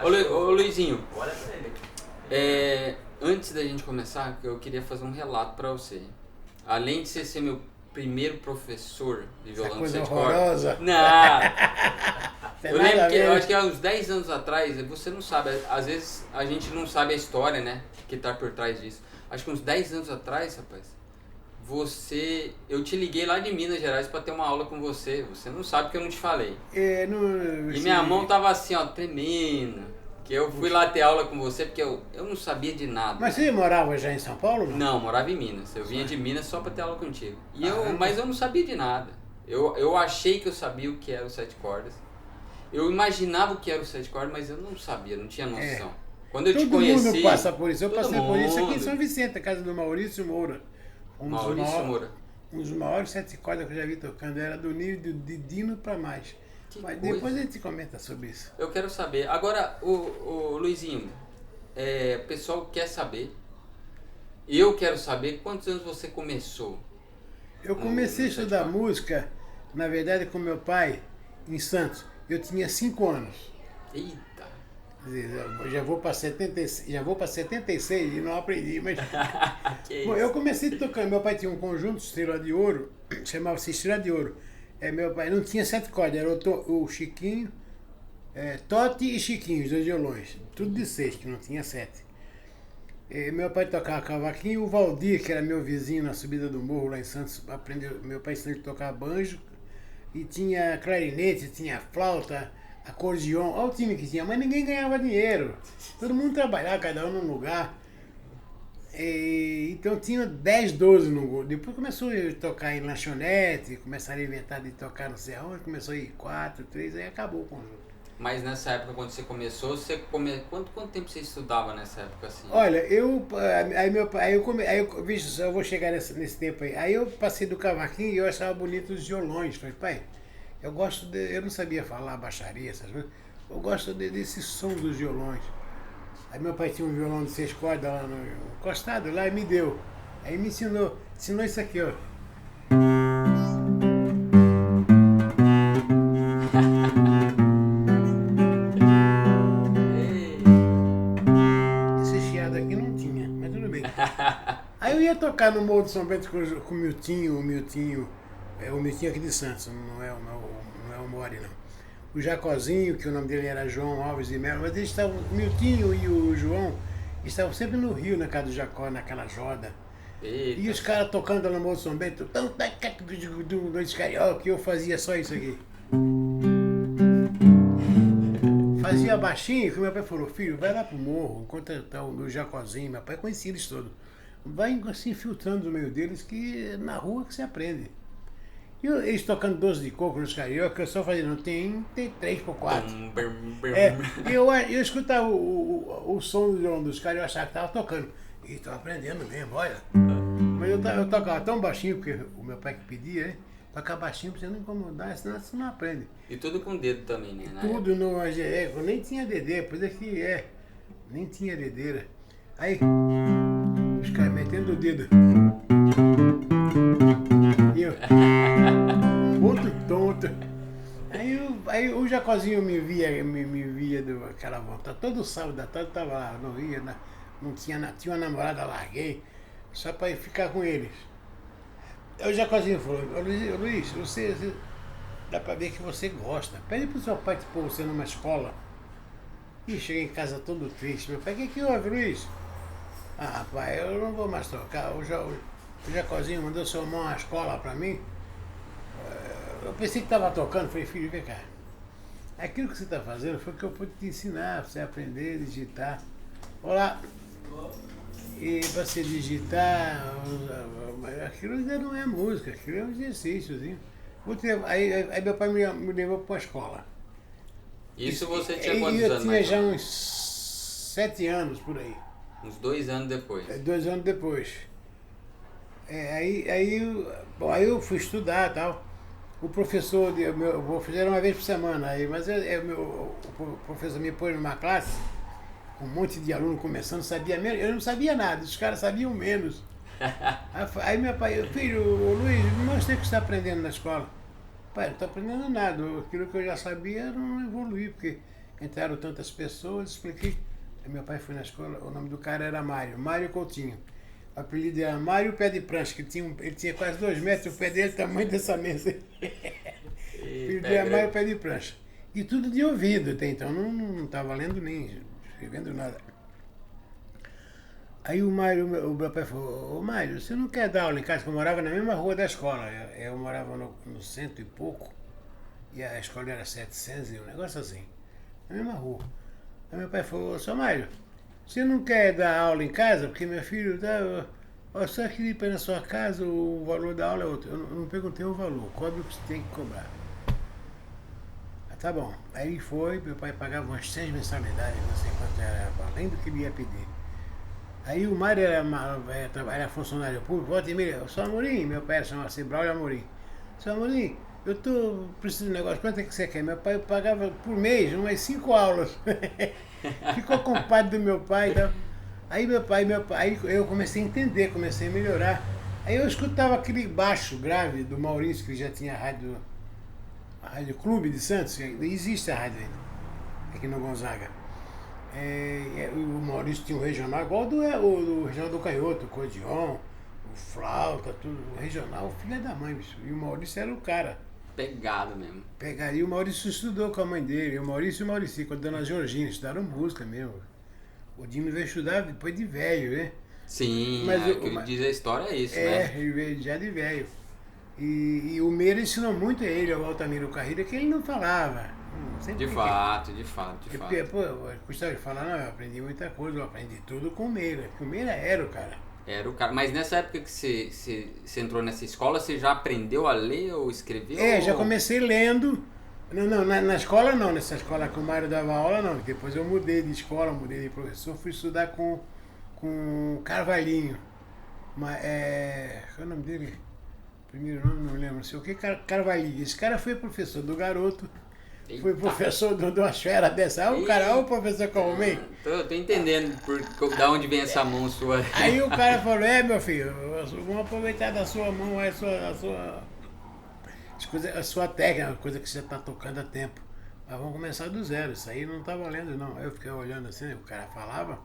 Ô Luizinho, Olha pra ele. antes da gente começar, eu queria fazer um relato pra você. Além de você ser meu primeiro professor de Essa violão de coisa sete cordas. horrorosa. Não! Tem Eu nada lembro a que ver. eu acho que há uns 10 anos atrás, você não sabe, às vezes a gente não sabe a história, né? Que tá por trás disso. Acho que uns 10 anos atrás, rapaz, eu te liguei lá de Minas Gerais pra ter uma aula com você. Você não sabe que eu não te falei. E minha mão tava assim, ó, tremendo. Que eu fui lá ter aula com você porque eu não sabia de nada. Mas você morava já em São Paulo? Não. Não, morava em Minas. Eu vinha de Minas só pra ter aula contigo. Ah, Mas eu não sabia de nada. Eu achei que eu sabia o que era o sete cordas. Eu imaginava o que era o sete cordas, mas eu não sabia, não tinha noção. Quando eu te Todo conheci... mundo passa por isso. Eu todo passei por isso aqui em mundo. São Vicente, a casa do Maurício Moura. Maurício Moura. Um dos maiores sete cordas que eu já vi tocando. Era do nível de Dino pra mais. Que Mas coisa. depois a gente comenta sobre isso. Eu quero saber. Agora, o Luizinho, o pessoal quer saber. Eu quero saber quantos anos você começou. Eu comecei a no sete estudar cordas. música, na verdade, com meu pai, em Santos. Eu tinha 5 anos. Eita. Quer dizer, eu já vou para 76 e não aprendi, mas... Que Bom, isso? eu comecei tocando. Meu pai tinha um conjunto Estrela de Ouro, chamava-se Estrela de Ouro. Meu pai não tinha sete cordas, era o Chiquinho, Totti e Chiquinho, os dois violões. Tudo de seis, que não tinha sete. Meu pai tocava cavaquinho, o Valdir, que era meu vizinho na subida do morro lá em Santos, meu pai ensinou ele a tocar banjo, e tinha clarinete, tinha flauta, acordeon, olha o time que tinha, mas ninguém ganhava dinheiro. Todo mundo trabalhava, cada um num lugar. Então tinha 10, 12 no gol. Depois começou a tocar em lanchonete, começaram a inventar de tocar não sei aonde, começou a ir 4, 3, aí acabou o conjunto. Mas nessa época, quando você começou, quanto tempo você estudava nessa época assim? Olha, veja, eu vou chegar nesse tempo aí. Aí eu passei do cavaquinho e eu achava bonito os violões. Falei, pai, eu não sabia falar baixaria, essas coisas. Eu gosto desse som dos violões. Aí meu pai tinha um violão de 6 cordas lá no encostado lá e me deu. Aí me ensinou isso aqui, ó. Ei. Esse chiado aqui não tinha, mas tudo bem. Aí eu ia tocar no Morro de São Bento com o Miltinho, o Miltinho aqui de Santos, não é o Mori, não. O Jacozinho, que o nome dele era João Alves de Melo, mas eles estavam, o Miltinho e o João estavam sempre no Rio, na casa do Jacó, naquela joda. Eita. E os caras tocando lá no Morro de São Bento, dois carioca, e eu fazia só isso aqui. Fazia baixinho, que meu pai falou, filho, vai lá pro morro, encontra o Jacozinho, meu pai conhecia eles todos. Vai se infiltrando no meio deles, que na rua que você aprende. E eles tocando 12 de coco nos carioca, eu só fazia, não tem 3 por 4. E eu escutava o som do violão dos caras, eu achava que tava tocando. E tô aprendendo mesmo, olha. Mas eu tocava tão baixinho, porque o meu pai que pedia, né? Tocar baixinho pra você não incomodar, senão você não aprende. E tudo com dedo também, né? na Tudo no AGE, nem tinha DD, pois é que nem tinha dedeira. Aí, os caras metendo o dedo. E eu, outro tonto. Aí o Jacozinho me via daquela vontade. Todo sábado da tarde eu tava lá, não ia, não tinha uma namorada, larguei, só pra ir ficar com eles. Aí o Jacozinho falou, Luiz, você dá pra ver que você gosta. Pede pro seu pai pôr você numa escola. E cheguei em casa todo triste. Meu pai, o que houve, Luiz? Ah, pai, eu não vou mais tocar. O Jacozinho mandou seu irmão uma escola pra mim. Eu pensei que estava tocando. Falei, filho, vem cá. Aquilo que você está fazendo foi o que eu pude te ensinar, pra você aprender a digitar. Olá. E para você digitar, aquilo ainda não é música, aquilo é um exercíciozinho. Aí meu pai me levou para a escola. Isso você tinha E quantos eu anos? tinha mais já ou menos? uns 7 anos por aí. Uns 2 anos depois. 2 anos depois. Aí eu fui estudar e tal. O professor, vou fazer uma vez por semana, mas o professor me pôs numa classe, com um monte de aluno começando, sabia menos, eu não sabia nada, os caras sabiam menos. Aí meu pai, filho, Luiz, me mostra o que você está aprendendo na escola. Pai, não estou aprendendo nada, aquilo que eu já sabia não evoluí, porque entraram tantas pessoas, expliquei. Aí meu pai foi na escola, o nome do cara era Mário Coutinho. O apelido era Mário Pé de Prancha, que ele tinha quase 2 metros, o pé dele, tamanho dessa mesa. O apelido era Mário Pé de Prancha. E tudo de ouvido até então, não estava lendo nem escrevendo nada. Aí o meu pai falou, ô Mário, você não quer dar aula em casa? Porque eu morava na mesma rua da escola. Eu morava no cento e pouco, e a escola era 700, e um negócio assim, na mesma rua. Aí meu pai falou, seu Mário, você não quer dar aula em casa? Porque meu filho tá. Eu só queria ir para na sua casa, o valor da aula é outro. Eu não perguntei o valor, cobre o que você tem que cobrar. Ah, tá bom. Aí foi, meu pai pagava umas 6 mensalidades, não sei quanto era, além do que ele ia pedir. Aí o Mário era funcionário público, volta e meia, seu Amorim, meu pai chamava-se Braulio Amorim. Seu Amorim, eu tô precisando de um negócio, quanto é que você quer? Meu pai pagava por mês umas 5 aulas. Ficou compadre do meu pai e tal. Aí aí eu comecei a entender, comecei a melhorar. Aí eu escutava aquele baixo grave do Maurício, que já tinha a Rádio Clube de Santos, existe a rádio ainda, aqui no Gonzaga. O Maurício tinha um regional igual do regional do Canhoto, o Codion, o Flauta, tudo. O regional, filha da mãe, bicho. E o Maurício era o cara. Pegado mesmo. Pegado. E o Maurício estudou com a mãe dele, o Maurício e o Maurici, com a dona Georgina, estudaram música mesmo. O Dino veio estudar depois de velho, né? Sim, que diz a história é isso, né? Ele veio já de velho. E o Meira ensinou muito a ele, ao Altamiro Carreira, que ele não falava. De fato. Porque, pô, eu gostava de falar, não, eu aprendi muita coisa, eu aprendi tudo com o Meira, porque o Meira era o cara. Era o cara. Mas nessa época que você entrou nessa escola, você já aprendeu a ler ou escrever? Já comecei lendo. Não, na escola não, nessa escola que o Mário dava aula não. Depois eu mudei de escola, mudei de professor, fui estudar com Carvalhinho. Qual é o nome dele? Primeiro nome, não lembro, não sei o que, Carvalhinho. Esse cara foi professor do Garoto. Eita. Foi professor de uma fera dessa. Olha o professor que eu arrumei. Tô entendendo da onde vem essa mão sua. Aí o cara falou, meu filho, vamos aproveitar da sua mão, a sua técnica, a coisa que você está tocando há tempo. Mas vamos começar do zero, isso aí não está valendo não. Aí eu fiquei olhando assim, o cara falava,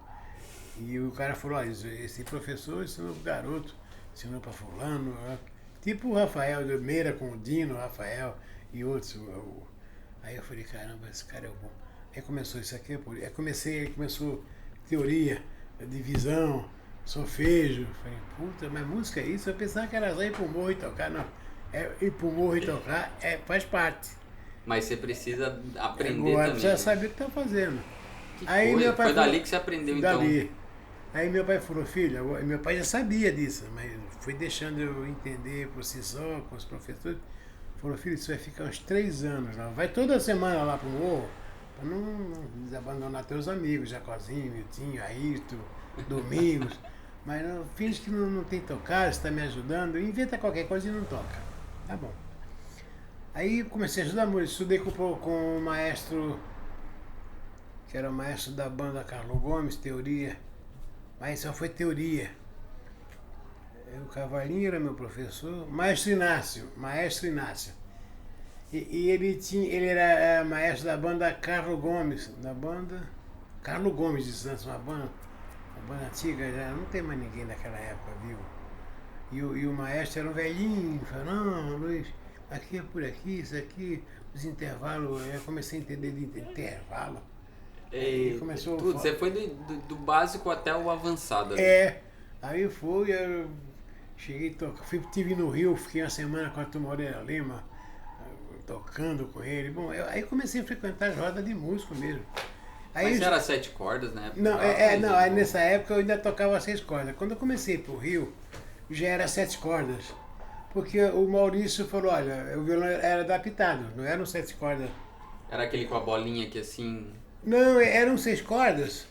e o cara falou, esse professor ensinou pro Garoto, ensinou para fulano, tipo o Rafael de Meira com o Dino, o Rafael e outros. Aí eu falei, caramba, esse cara é bom. Aí começou isso aqui, aí começou teoria, divisão, solfejo. Falei, puta, mas música é isso? Eu pensava que era só ir pro morro e tocar, não. Ir pro morro e tocar faz parte. Mas você precisa aprender agora também. Precisa saber o que tá fazendo. Aí meu pai foi dali que você aprendeu dali. Então? Aí meu pai falou, filho, meu pai já sabia disso, mas foi deixando eu entender por si só, com os professores. Falou, filho, você vai ficar uns 3 anos lá. Vai toda semana lá pro morro, pra não desabandonar teus amigos, Jacozinho, Miltinho, Ayrton, Domingos. Mas não, finge que não tem tocado, você está me ajudando, inventa qualquer coisa e não toca. Tá bom. Aí comecei a estudar música, estudei com o maestro, que era o maestro da banda Carlos Gomes, teoria. Mas só foi teoria. O Cavalinho era meu professor, maestro Inácio. E ele era maestro da banda Carlos Gomes, Carlos Gomes de Santos, uma banda antiga, já não tem mais ninguém daquela época vivo. E o maestro era um velhinho, falou, não, Luiz, aqui é por aqui, isso aqui, os intervalos, eu comecei a entender de intervalo. E começou tudo, você foi do básico até o avançado. Aí eu cheguei, estive no Rio, fiquei uma semana com a Arthur Moreira Lima, tocando com ele. Bom, aí comecei a frequentar as rodas de músico mesmo. Aí mas era 7 cordas, né? Não, aí nessa época eu ainda tocava 6 cordas. Quando eu comecei pro Rio, já era 7 cordas. Porque o Maurício falou, olha, o violão era adaptado, não eram 7 cordas. Era aquele com a bolinha aqui assim? Não, eram 6 cordas.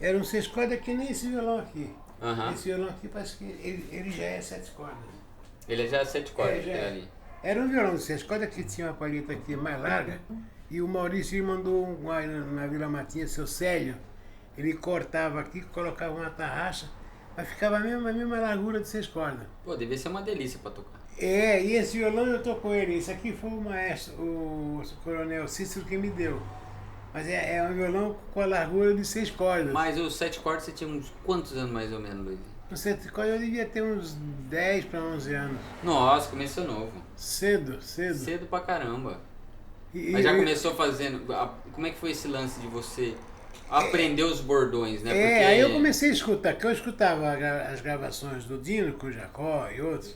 Eram 6 cordas que nem esse violão aqui. Uhum. Esse violão aqui parece que ele já é 7 cordas. Ele já é 7 cordas, ali. Era um violão de 6 cordas que tinha uma palheta aqui mais larga. E o Maurício mandou na Vila Matinha, seu Célio, ele cortava aqui, colocava uma tarraxa, mas ficava a mesma largura de 6 cordas. Pô, devia ser uma delícia pra tocar. E esse violão eu tô com ele. Esse aqui foi o maestro, o coronel Cícero que me deu. Mas é um violão com a largura de 6 cordas. Mas os 7 cordas você tinha uns quantos anos mais ou menos, Luiz? Com 7 cordas eu devia ter uns 10 para 11 anos. Nossa, começou novo. Cedo. Cedo pra caramba. E, Mas já começou fazendo. Como é que foi esse lance de você aprender os bordões, né? Porque... aí eu comecei a escutar, que eu escutava as gravações do Dino com o Jacó e outros.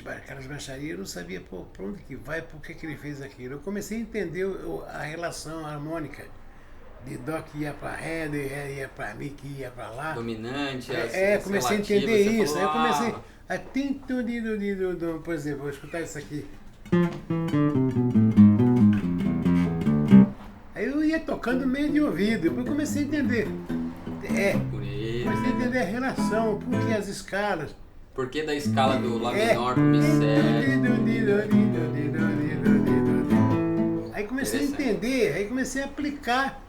Aquelas baixarias, eu não sabia por onde que vai, por que ele fez aquilo. Eu comecei a entender a relação harmônica de Dó que ia para Ré, de Ré ia para Mi que ia para lá. Dominante, comecei a relativas, entender você isso. falou, Aí eu comecei a por exemplo, vou escutar isso aqui. Aí eu ia tocando meio de ouvido, depois comecei a entender. Comecei a entender a relação, por que as escalas. Por que da escala do Lá menor pro Mi 7? Aí comecei a entender, aí comecei a aplicar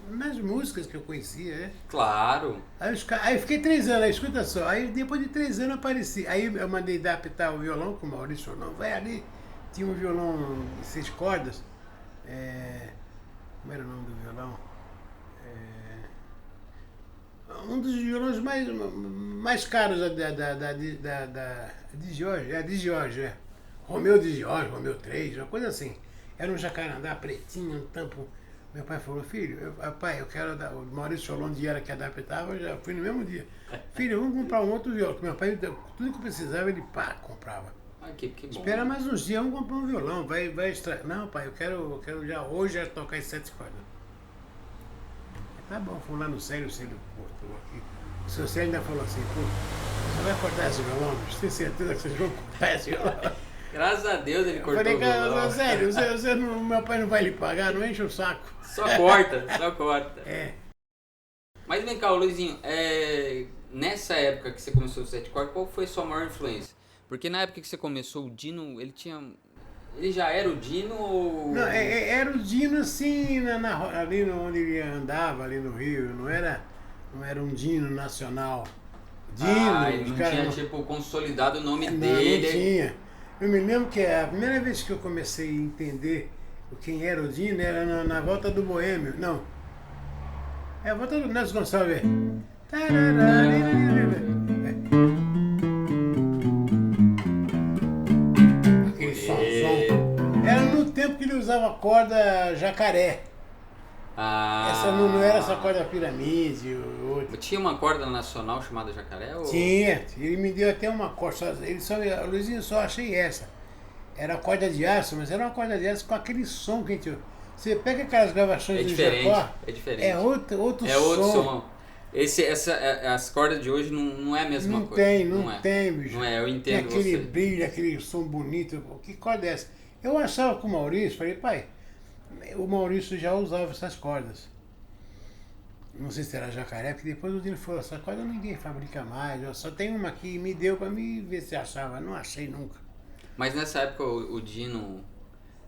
nas músicas que eu conhecia, né? Claro. Aí fiquei 3 anos, aí escuta só, aí depois de 3 anos apareci. Aí eu mandei adaptar o violão, com o Maurício não vai ali, tinha um violão de 6 cordas. Como era o nome do violão? Um dos violões mais caros de Jorge, Romeu de Jorge, Romeu 3, uma coisa assim. Era um jacarandá pretinho, um tampo. Meu pai falou, filho, pai, eu quero dar. O Maurício Solon era que adaptava, eu já fui no mesmo dia. Filho, vamos comprar um outro violão. Meu pai, tudo que eu precisava, ele comprava. Que bom. Espera mais uns dias, vamos comprar um violão, vai extrair. Não, pai, eu quero já hoje já tocar as 7 cordas. Tá bom, fomos lá no Célio, o Célio cortou aqui. O seu Célio ainda falou assim, pô, você vai cortar esse violão? Tem certeza que vocês vão cortar esse violão? Graças a Deus ele cortou o violão. violão. Sério, meu pai não vai lhe pagar, não enche o saco. Só corta. Mas vem cá, Luizinho, nessa época que você começou o 7 cordas, qual foi a sua maior influência? Porque na época que você começou, o Dino, ele já era o Dino ou... Não, era o Dino assim, ali onde ele andava, ali no Rio, não era um Dino nacional. Dino, ele não tinha tipo consolidado o nome dele. Não tinha. Eu me lembro que a primeira vez que eu comecei a entender quem era o Dino era na volta do Boêmio. Não. É a volta do Nelson Gonçalves. Aquele som. Era no tempo que ele usava a corda jacaré. Essa não era essa corda pirâmide. Tinha uma corda nacional chamada jacaré? Ou... Tinha. Ele me deu até uma corda. Luizinho, só achei essa. Era corda de aço, mas era uma corda de aço com aquele som que a gente... Você pega aquelas gravações do Jacó... É diferente. É outro som. É outro som. As cordas de hoje não é a mesma coisa. Não tem, bicho. Não é, eu entendo tem aquele você. brilho, aquele som bonito. Que corda é essa? Eu achava com o Maurício, falei, pai, o Maurício já usava essas cordas. Não sei se era jacaré, porque depois o Dino falou, essa corda ninguém fabrica mais, eu só tenho uma aqui, me deu pra mim ver se achava. Não achei nunca. Mas nessa época o Dino,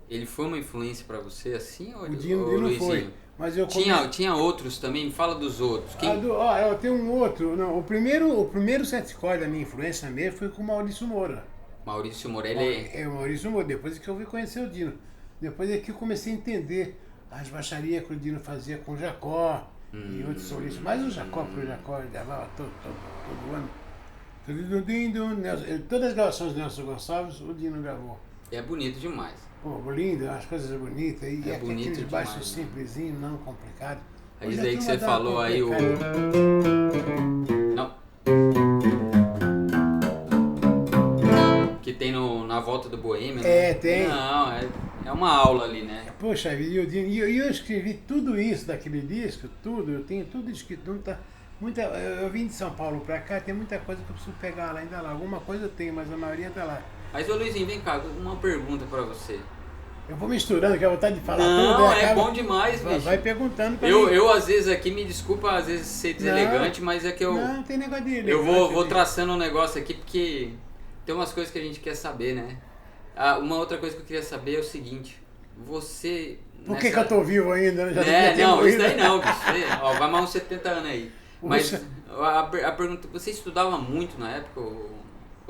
ele foi uma influência pra você assim? Ou o Dino foi. Mas eu tinha outros também? Me fala dos outros. Eu tenho um outro. Não, o primeiro 7 cordas, a minha influência mesmo, foi com o Maurício Moura. Maurício Moura, ele... É o Maurício Moura, depois é que eu fui conhecer o Dino. Depois é que eu comecei a entender as baixarias que o Dino fazia com o Jacó e outros solistas. Mas o Jacó, porque o Jacó gravava todo ano. Todas as gravações do Nelson Gonçalves, o Dino gravou. É bonito demais. Pô, lindo, as coisas bonitas. E bonito aqueles baixos né? simplesinhos, não complicados. É isso aí que você falou aí, o... Não. Que tem na volta do Boêmio, né? Tem. Não, é uma aula ali, né? Poxa vida, eu escrevi tudo isso daquele disco, tudo, eu tenho tudo escrito. Eu vim de São Paulo pra cá, tem muita coisa que eu preciso pegar lá, ainda lá. Alguma coisa eu tenho, mas a maioria tá lá. Mas, ô Luizinho, vem cá, uma pergunta pra você. Eu vou misturando, que a vontade de falar tudo. Não, é bom demais, bicho. Vai perguntando pra mim. Eu, às vezes, aqui, me desculpa, às vezes, ser deselegante, mas é que eu... Não, tem negócio de... Eu vou traçando um negócio aqui, porque tem umas coisas que a gente quer saber, né? Uma outra coisa que eu queria saber é o seguinte. Você... Por que eu tô vivo ainda, né? Não, isso daí não, bicho. Vai mais uns 70 anos aí. Mas a pergunta, você estudava muito na época?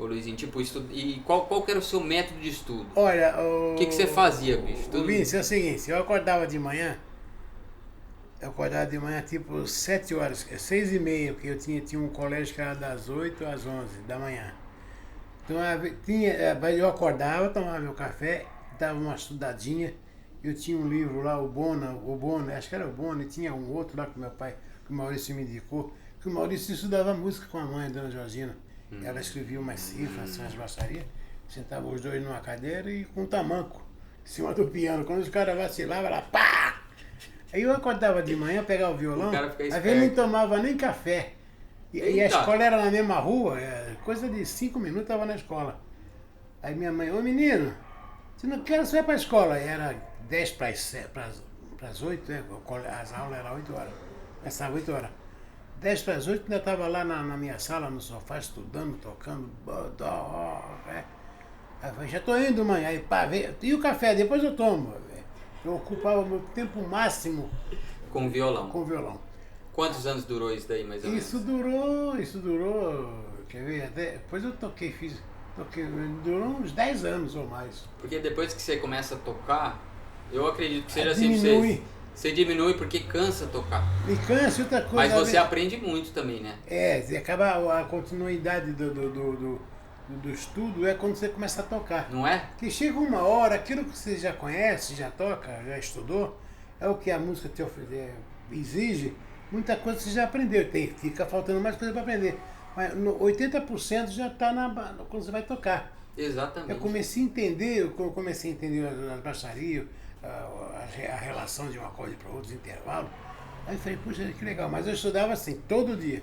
Ô Luizinho, tipo, e qual que era o seu método de estudo? Olha, O que você fazia, bicho? O Vinícius, é o seguinte, eu acordava de manhã tipo 7 horas, 6h30, porque eu tinha um colégio que era das 8 às 11 da manhã. Então eu acordava, tomava meu café, dava uma estudadinha, eu tinha um livro lá, o Bono, acho que era o Bono, e tinha um outro lá que meu pai, que o Maurício me indicou, que o Maurício estudava música com a mãe, a dona Georgina. Ela escrevia umas cifras, umas baixarias, sentava os dois numa cadeira e com um tamanco em cima do piano. Quando os caras vacilavam, ela pá! Aí eu acordava de manhã, pegava o violão, às vezes não tomava nem café. E a escola era na mesma rua, coisa de 5 minutos eu estava na escola. Aí minha mãe, ô menino, você não quer, você vai para a escola? E era 10 para as 8, né? As aulas eram 8 horas. Começava 8 horas. 10 para as 8, ainda estava lá na minha sala, no sofá, estudando, tocando. Aí eu falei, já estou indo, mãe. Aí pá, e o café? Depois eu tomo. Eu ocupava o meu tempo máximo com violão. Com violão. Quantos anos durou isso daí, mais ou menos? Isso durou, quer ver, depois eu toquei, durou uns 10 anos ou mais. Porque depois que você começa a tocar, eu acredito que seja assim, você diminui porque cansa tocar. E cansa, outra coisa. Mas você aprende muito também, né? Acaba a continuidade do estudo é quando você começa a tocar. Não é? Que chega uma hora, aquilo que você já conhece, já toca, já estudou, é o que a música te exige. Muita coisa você já aprendeu, fica faltando mais coisa para aprender. Mas 80% já está quando você vai tocar. Exatamente. Eu comecei a entender as baixarias, a relação de um acorde para outro, os intervalos. Aí eu falei, puxa, que legal. Mas eu estudava assim, todo dia.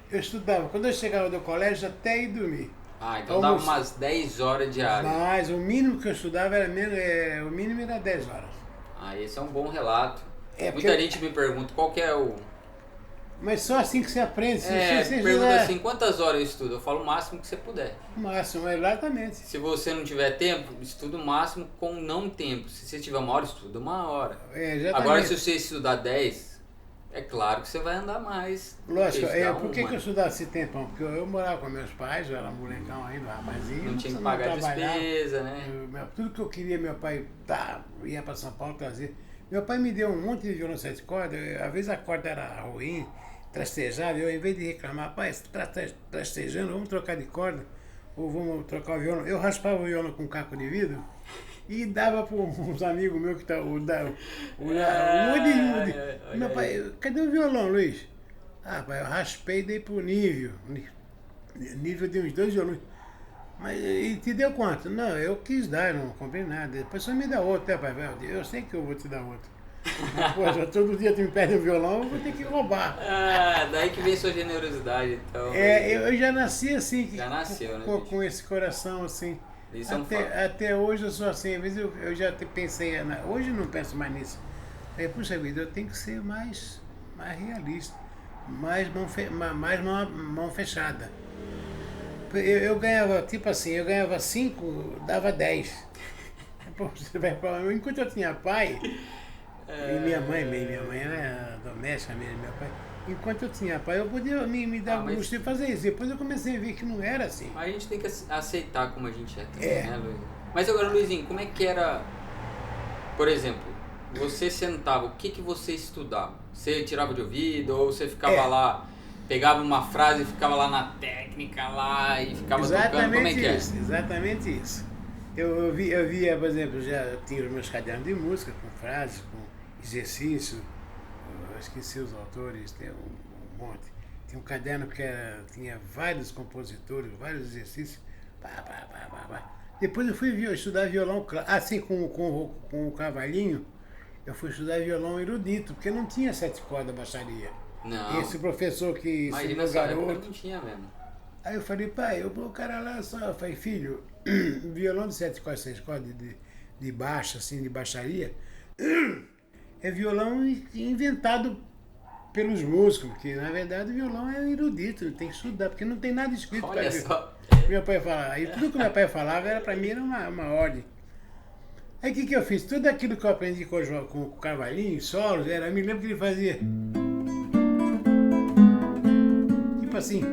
Eu estudava, quando eu chegava do colégio, até ir dormir. Ah, então dava umas 10 horas diárias. Mas o mínimo que eu estudava era o mínimo era 10 horas. Ah, esse é um bom relato. Muita gente me pergunta qual que é o... Mas só assim que você aprende. Pergunta assim, quantas horas eu estudo? Eu falo o máximo que você puder. O máximo, exatamente. Se você não tiver tempo, estuda o máximo com não tempo. Se você tiver 1 hora, estuda 1 hora. Exatamente. Agora, se você estudar 10, é claro que você vai andar mais. Lógico, por que eu estudava esse tempão? Porque eu morava com meus pais, eu era molecão ainda, rapazinho. Não tinha que pagar despesa, né? Tudo que eu queria, meu pai ia para São Paulo trazer. Meu pai me deu um monte de violão 7 cordas, às vezes a corda era ruim, trastejada, eu, em vez de reclamar, pai, trastejando, vamos trocar de corda, ou vamos trocar o violão. Eu raspava o violão com um caco de vidro e dava para uns amigos meus que estavam. Meu pai, cadê o violão, Luiz? Ah, pai, eu raspei e dei pro nível. Nível de uns 2 violões. Mas e te deu quanto? Não, eu quis dar, não comprei nada. Depois só me dá outro, né, pai? Eu sei que eu vou te dar outro. Poxa, todo dia tu me pede um violão, eu vou ter que roubar. Ah, daí que vem sua generosidade, então. Eu já nasci assim. Já nasceu, né? Com esse coração assim. Isso é um fato. Até hoje eu sou assim, às vezes eu já pensei, hoje eu não penso mais nisso. Puxa vida, eu tenho que ser mais realista, mais mão fechada. Eu ganhava, tipo assim, eu ganhava 5, dava 10. Pô, você vai falar, enquanto eu tinha pai, e minha mãe era doméstica mesmo, meu pai. Enquanto eu tinha pai, eu podia me dar gosto de fazer isso. Depois eu comecei a ver que não era assim. Mas a gente tem que aceitar como a gente é também, né, Luiz? Mas agora, Luizinho, como é que era, por exemplo, você sentava, o que você estudava? Você tirava de ouvido ou você ficava lá, pegava uma frase e ficava lá na técnica lá e ficava tocando? Como é que é? Exatamente isso. Eu via, por exemplo, já tinha os meus cadernos de música, com frases, com exercício. Eu esqueci os autores, tem um monte. Tinha um caderno que tinha vários compositores, vários exercícios. Depois eu fui estudar violão, assim com o cavalinho, eu fui estudar violão erudito, porque não tinha 7 cordas baixaria. Não. E esse professor que ensinou o garoto. Não tinha mesmo. Aí eu falei, pai, o cara lá só, eu falei, filho, violão de 7 cordas, 6 cordas de baixa, assim, de baixaria, é violão inventado pelos músicos, porque na verdade o violão é erudito, tem que estudar, porque não tem nada escrito. Olha só. Meu pai falava, aí tudo que meu pai falava pra mim era uma ordem. Aí o que eu fiz? Tudo aquilo que eu aprendi com o cavalinho, solos, eu me lembro que ele fazia. Tipo assim.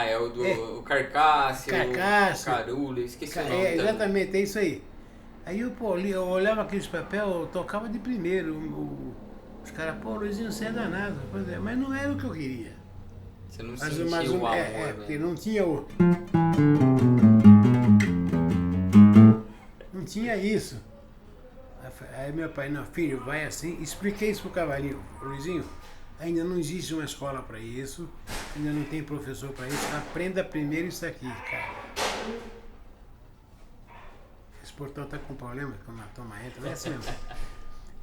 É o do o Carcácio, Carcácio. o Carulho, esqueci o nome também. Exatamente, é isso aí. Aí eu olhava aqueles papéis, eu tocava de primeiro. Os caras, pô, Luizinho, você é danado. Pois é, mas não era o que eu queria. Você não sentiu o amor, porque né? não tinha o. Não tinha isso. Aí meu pai, não, filho, vai assim. Expliquei isso pro cavalinho. Luizinho, ainda não existe uma escola para isso, ainda não tem professor para isso. Aprenda primeiro isso aqui, cara. Esse portão tá com problema, quando a toma entra, não é assim mesmo.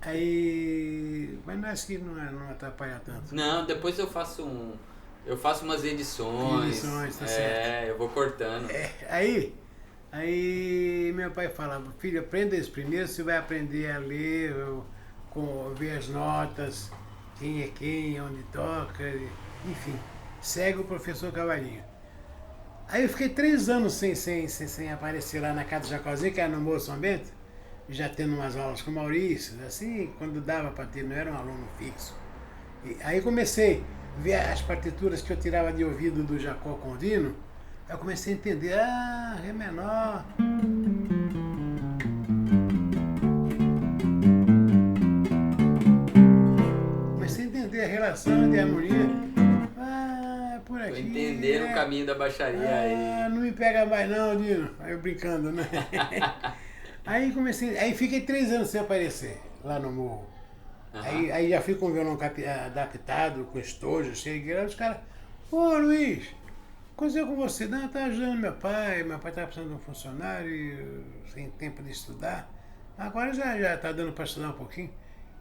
Aí. Mas não acho que não atrapalha tanto. Não, depois eu faço umas edições. Edições, tá certo. Eu vou cortando. Aí meu pai falava, filho, aprenda isso primeiro, você vai aprender a ler, ver as notas, quem é quem, onde toca, enfim, segue o professor Cavalinho. Aí eu fiquei 3 anos sem aparecer lá na casa do Jacozinho, que era no Moço São Bento, já tendo umas aulas com o Maurício, assim, quando dava para ter, não era um aluno fixo. Aí comecei a ver as partituras que eu tirava de ouvido do Jacó Condino. Aí eu comecei a entender, Ré menor. Comecei a entender a relação de harmonia. Por aqui. Tô entendendo o caminho da baixaria aí. Não me pega mais não, Dino. Aí eu brincando, né? Aí fiquei 3 anos sem aparecer lá no morro. Uhum. Aí já fui com o violão adaptado, com estojo, cheguei lá, os caras, ô Luiz, aconteceu com você? Não, tá ajudando meu pai estava precisando de um funcionário, sem tempo de estudar. Agora já tá dando para estudar um pouquinho.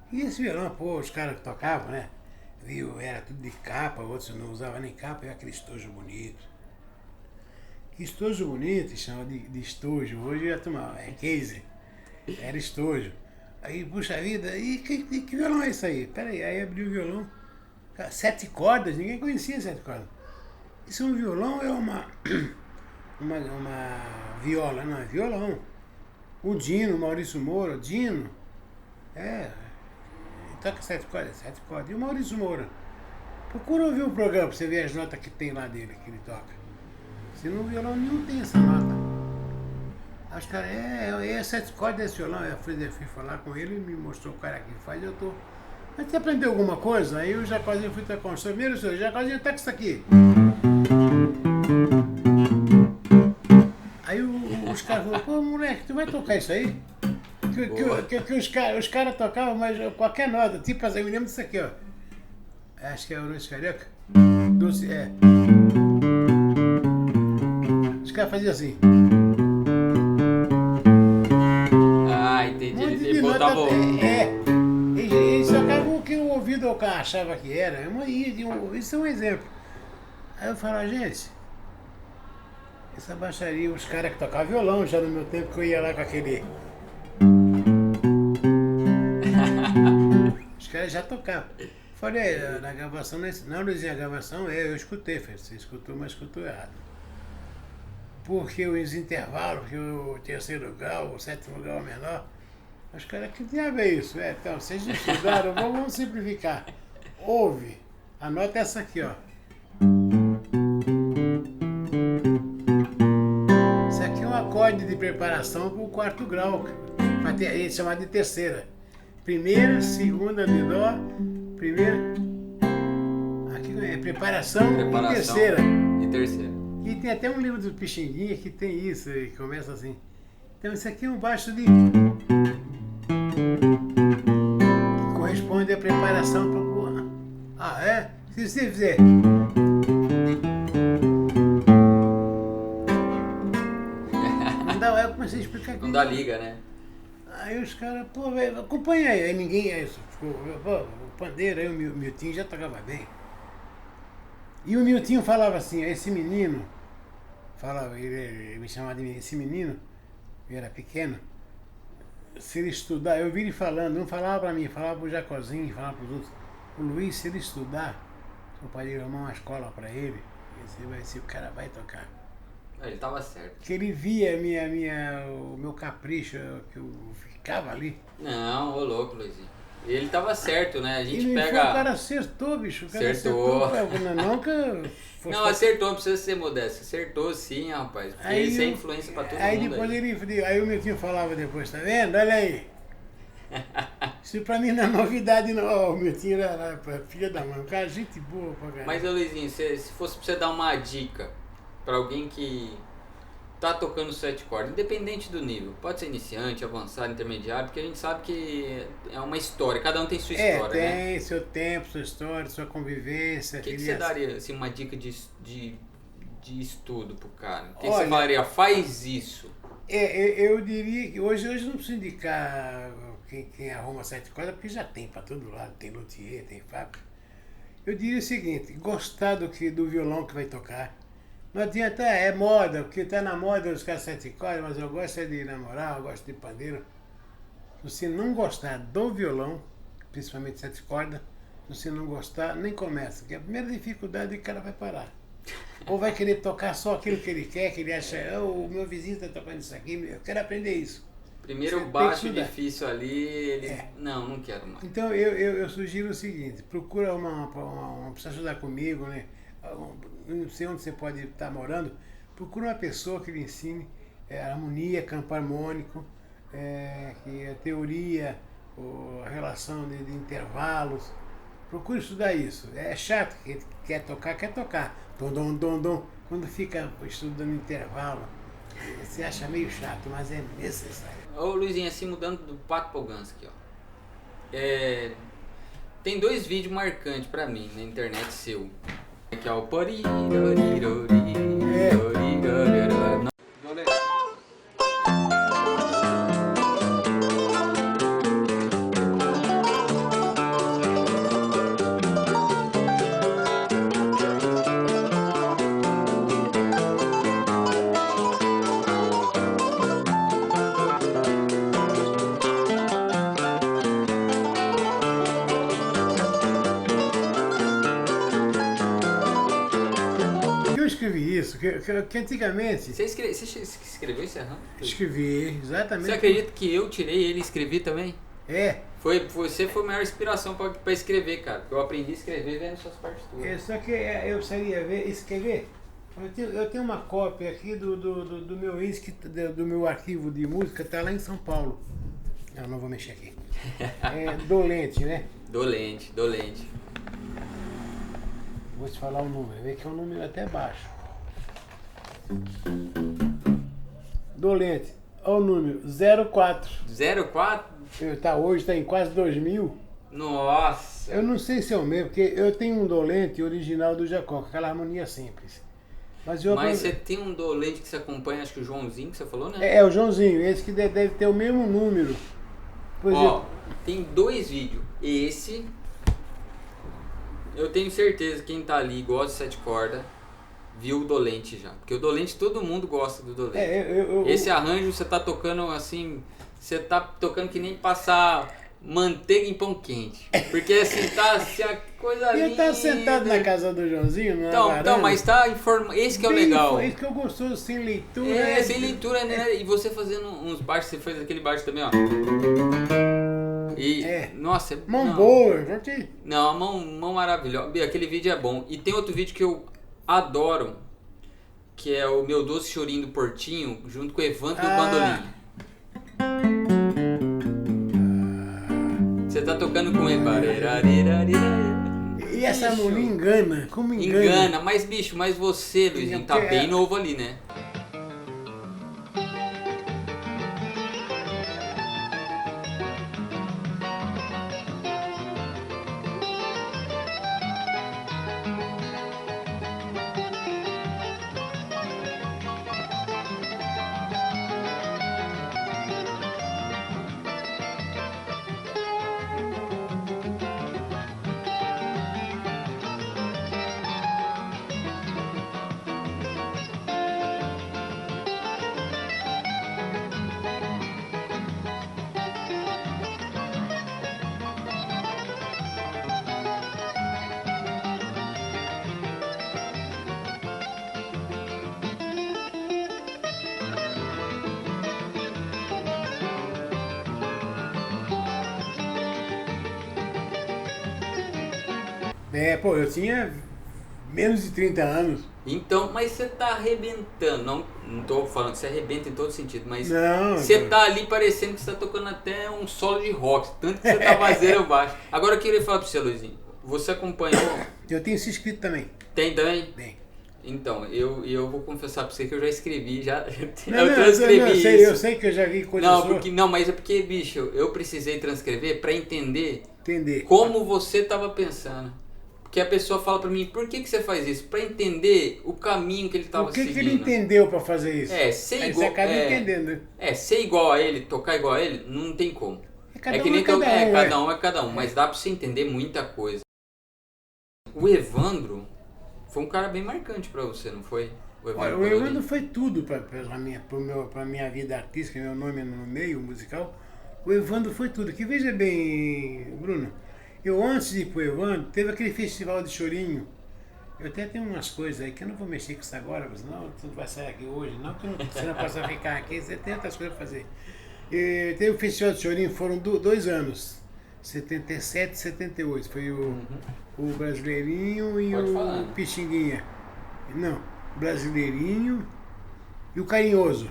E esse violão, pô, os caras que tocavam, né? Viu, era tudo de capa, outros não usavam nem capa, e aquele estojo bonito. Que estojo bonito, chama de estojo. Hoje a turma é case, era estojo. Aí, puxa vida, e que violão é esse aí? Peraí, aí abri o violão, 7 cordas, ninguém conhecia 7 cordas. Isso é um violão, é uma viola, não, é violão. O Dino, Maurício Moura, Dino, ele toca 7 cordas, 7 cordas. E o Maurício Moura? Procura ouvir o programa pra você ver as notas que tem lá dele, que ele toca. Se no violão nenhum tem essa nota. Os caras, 7 cordas desse violão. Eu fui falar com ele, me mostrou o cara que faz, eu tô. Mas você aprendeu alguma coisa? Aí o Jacozinho fui tocar um som. Primeiro, senhor, Jacozinho, toca isso aqui. Aí os caras falaram, pô, moleque, tu vai tocar isso aí? Que os caras tocavam, mas qualquer nota, tipo assim, eu me lembro disso aqui, ó. Acho que é o Luiz Carioca. Doce, Os caras faziam assim. Entendi. Ele botava eles tocavam o que o ouvido achava que era. Isso é um exemplo. Aí eu falo, gente, essa baixaria, os caras que tocavam violão já no meu tempo que eu ia lá com aquele. Os caras já tocavam. Falei, na gravação, não, Luizinho, a gravação eu escutei, você escutou, mas escutou errado. Porque os intervalos, porque o terceiro grau, o sétimo grau menor, os caras, que diabo é isso? Então, vocês estudaram, vamos simplificar. Ouve, a nota é essa aqui, ó. Isso aqui é um acorde de preparação para o 4º grau, é chamado de terceira. Primeira, segunda de dó, primeira. Aqui é preparação e terceira. E tem até um livro do Pixinguinha que tem isso, que começa assim. Então isso aqui é um baixo de. Que corresponde à preparação para o. Se você fizer. Não dá, eu comecei a explicar aqui. Não dá liga, né? Aí os caras, pô, velho, acompanha aí. Aí ninguém. O pandeiro, aí o Miltinho já tocava bem. E o Miltinho falava assim, esse menino, ele me chamava de esse menino, eu era pequeno, se ele estudar, eu vi ele falando, não falava pra mim, falava pro Jacozinho, falava pros outros, o Luiz, se ele estudar, o pai dele arrumar uma escola pra ele, o cara vai tocar. Ele tava certo. Que ele via o meu capricho, que eu ficava ali. Não, ô louco, Luizinho. Ele tava certo, né? A gente O pega. cara acertou, bicho. O cara Acertou. acertou. Não, Não, acertou, não precisa ser modesto. Acertou sim, rapaz. Porque Aí isso é eu- influência pra todo Aí mundo. depois Aí. aí o meu tio falava depois, tá vendo? Olha aí. Isso pra mim não é novidade não. Ó, o meu tio era filha da mãe. Um cara, gente boa pra caramba. Mas, ô Luizinho, se fosse pra você dar uma dica pra alguém que tá tocando 7 cordas, independente do nível, pode ser iniciante, avançado, intermediário, porque a gente sabe que é uma história, cada um tem sua história, tem né? seu tempo, sua história, sua convivência. O que você daria, assim, uma dica de estudo pro cara? O que Olha, você falaria? Faz isso. Eu diria que hoje não preciso indicar quem arruma 7 cordas, porque já tem pra todo lado, tem luthier, tem fábrica. Eu diria o seguinte, gostar do violão que vai tocar. Não adianta, é moda, porque tá na moda os caras 7 cordas, mas eu gosto de namorar, eu gosto de pandeiro. Se você não gostar do violão, principalmente 7 cordas, se você não gostar, nem começa, porque a primeira dificuldade é que o cara vai parar. Ou vai querer tocar só aquilo que ele quer, que ele acha, o meu vizinho está tocando isso aqui, eu quero aprender isso. Primeiro Você tem baixo que estudar. difícil ali, ele... Não quero mais. Então eu sugiro o seguinte, procura precisa estudar comigo, né? Não sei onde você pode estar morando, procura uma pessoa que lhe ensine harmonia, campo harmônico, que a teoria, a relação de intervalos. Procure estudar isso. É chato, quem quer tocar. Dom, dom, dom, dom. Quando fica estudando intervalo, você acha meio chato, mas é necessário. Ô Luizinho, assim, mudando do Pato Poganski, ó. Tem 2 vídeos marcantes pra mim na internet seu. Que é o Eu escrevi isso, que antigamente Você escreveu esse arranjo? escrevi exatamente. Você acredita que eu tirei ele e escrevi também? Você foi a maior inspiração pra escrever, cara. Eu aprendi a escrever vendo suas partituras. Só que eu precisaria escrever. Eu tenho uma cópia aqui do meu índice, do meu arquivo de música, tá lá em São Paulo. Eu não vou mexer aqui. Dolente, né? Dolente. Vou te falar o número, vê que é um número até baixo. Dolente, olha o número, 04. 04? Hoje está em quase 2000. Nossa! Eu não sei se é o mesmo, porque eu tenho um Dolente original do Jacó, com aquela harmonia simples. Mas você tem um dolente que você acompanha, acho que o Joãozinho que você falou, né? É o Joãozinho, esse que deve ter o mesmo número. Por exemplo, tem 2 vídeos. Esse, eu tenho certeza que quem tá ali gosta de 7 cordas, viu o dolente já. Porque o dolente, todo mundo gosta do dolente. Esse arranjo você tá tocando assim, você tá tocando que nem passar manteiga em pão quente. Porque assim, se a coisa linda... ele tá sentado na casa do Joãozinho, na varanda. Então, mas tá informado. Esse que é o legal. Isso que eu gostoso, sem leitura. Sem leitura, né? E você fazendo uns baixos, você fez aquele baixo também, ó. E, nossa, mão boa, já te... Não, a mão maravilhosa. Aquele vídeo é bom. E tem outro vídeo que eu adoro, que é o Meu Doce Chorinho do Portinho, junto com o Evandro do Bandolim. Você tá tocando com ele. E essa harmonia engana, como engana? Engana, mas bicho, você, Luizinho, tá bem novo ali, né? Pô, eu tinha menos de 30 anos. Então, mas você tá arrebentando, não tô falando que você arrebenta em todo sentido, mas Não, você não. tá ali parecendo que você tá tocando até um solo de rock, tanto que você tá vazeiro baixo. Agora eu queria falar pra você, Luizinho, você acompanhou, Eu tenho se inscrito também. tem também? Bem. Então, eu vou confessar pra você que eu já escrevi, Não, eu transcrevi não, isso. eu sei que eu já vi coisas Não, suas. não, mas é porque, bicho, eu precisei transcrever pra entender Entender. como você tava pensando. Porque a pessoa fala pra mim, por que você faz isso? Pra entender o caminho que ele tava O que seguindo. que ele entendeu pra fazer isso? Ser Aí igual. você acaba entendendo. Ser igual a ele, tocar igual a ele, não tem como. Cada que um nem é cada um, cada um é cada um, mas dá pra você entender muita coisa. O Evandro foi um cara bem marcante pra você, não foi? Olha, o Evandro foi tudo pra minha vida artística, meu nome no meio musical. O Evandro foi tudo. Que veja bem, Bruno, eu antes de ir pro Evandro, teve aquele festival de chorinho. Eu até tenho umas coisas aí que eu não vou mexer com isso agora, mas não, tu não vai sair aqui hoje, não, que você não possa ficar aqui, você tem outras coisas pra fazer. Teve o festival de chorinho, foram 2 anos, 77 e 78, foi o Brasileirinho e Pode o falar. Pixinguinha. Não, Brasileirinho e o Carinhoso.